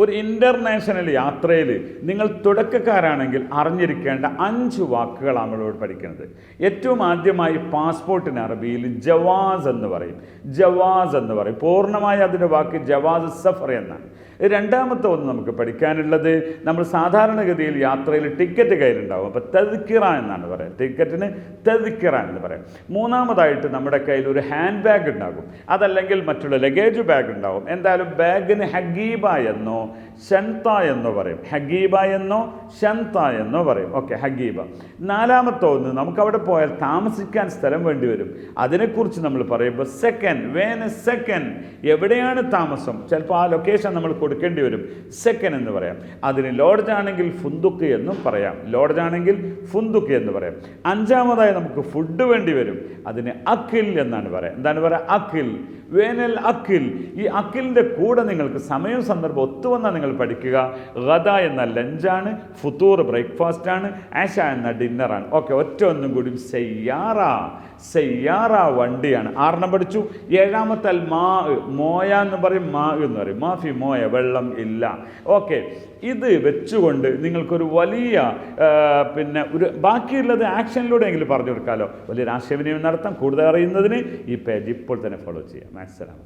ഒരു ഇൻ്റർനാഷണൽ യാത്രയിൽ നിങ്ങൾ തുടക്കക്കാരാണെങ്കിൽ അറിഞ്ഞിരിക്കേണ്ട 5 വാക്കുകളാണ് നമ്മളോട് പഠിക്കുന്നത്. ഏറ്റവും ആദ്യമായി പാസ്പോർട്ടിന് അറബിയിൽ ജവാസ് എന്ന് പറയും. ജവാസ് എന്ന് പറയും. പൂർണ്ണമായി അതിൻ്റെ വാക്ക് ജവാസ് സഫർ എന്നാണ്. രണ്ടാമത്തെ ഒന്ന് നമുക്ക് പഠിക്കാനുള്ളത്, നമ്മൾ സാധാരണഗതിയിൽ യാത്രയിൽ ടിക്കറ്റ് കയ്യിലുണ്ടാവും. അപ്പോൾ തദ്കിറ എന്നാണ് പറയുക. ടിക്കറ്റിന് തദ്കിറ എന്ന് പറയും. മൂന്നാമതായിട്ട് നമ്മുടെ കയ്യിൽ ഒരു ഹാൻഡ് ബാഗ് ഉണ്ടാകും, അതല്ലെങ്കിൽ മറ്റുള്ള ലഗേജ് ബാഗ് ഉണ്ടാവും. എന്തായാലും ബാഗിന് ഹഗീബ എന്നോ ഷൻത എന്നോ പറയും. ഹഗീബ എന്നോ ഷൻത എന്നോ പറയും. ഓക്കെ, ഹഗീബ. നാലാമത്തെ ഒന്ന്, നമുക്കവിടെ പോയാൽ താമസിക്കാൻ സ്ഥലം വേണ്ടി വരും. അതിനെക്കുറിച്ച് നമ്മൾ പറയുമ്പോൾ സെക്കൻഡ്, വേന സെക്കൻഡ്, എവിടെയാണ് താമസം, ചിലപ്പോൾ ആ ലൊക്കേഷൻ നമ്മൾ കൊടുക്കേണ്ടി വരും. സെക്കൻഡ് എന്ന് പറയാം. അതിന് ലോഡ്ജ് ആണെങ്കിൽ ഫുന്ദുക്ക് എന്നും പറയാം. ലോഡ്ജ് ആണെങ്കിൽ ഫുന്ദുക്ക് എന്ന് പറയാം. അഞ്ചാമതായി നമുക്ക് ഫുഡ് വേണ്ടി വരും. അതിന് അഖിൽ എന്നാണ് പറയാം. എന്താണ് പറയുക? അഖിൽ. വേനൽ അഖിൽ. ഈ അഖിലിൻ്റെ കൂടെ നിങ്ങൾക്ക് സമയവും സന്ദർഭം ഒത്തുവന്നാൽ നിങ്ങൾ പഠിക്കുക. ഗദ എന്ന ലഞ്ചാണ്, ഫുത്തൂർ ബ്രേക്ക്ഫാസ്റ്റാണ്, ആഷ എന്ന ഡിന്നറാണ്. ഓക്കെ, ഒറ്റ ഒന്നും കൂടി സയ്യാറ. സയ്യാറ വണ്ടിയാണ്. 6 പഠിച്ചു. ഏഴാമത്തെ അൽ മാ, മോയ എന്ന് പറയും, മാ എന്ന് പറയും. മാഫി മോയ, വെള്ളം ഇല്ല. ഓക്കെ, ഇത് വെച്ചുകൊണ്ട് നിങ്ങൾക്കൊരു വലിയ ഒരു ബാക്കിയുള്ളത് ആക്ഷനിലൂടെ എങ്കിലും പറഞ്ഞു കൊടുക്കാമല്ലോ. വലിയൊരു ആശയവിനിമയം നടത്താം. കൂടുതൽ അറിയുന്നതിന് ഈ പേജ് ഇപ്പോൾ തന്നെ ഫോളോ ചെയ്യാം. മാക്സലാം.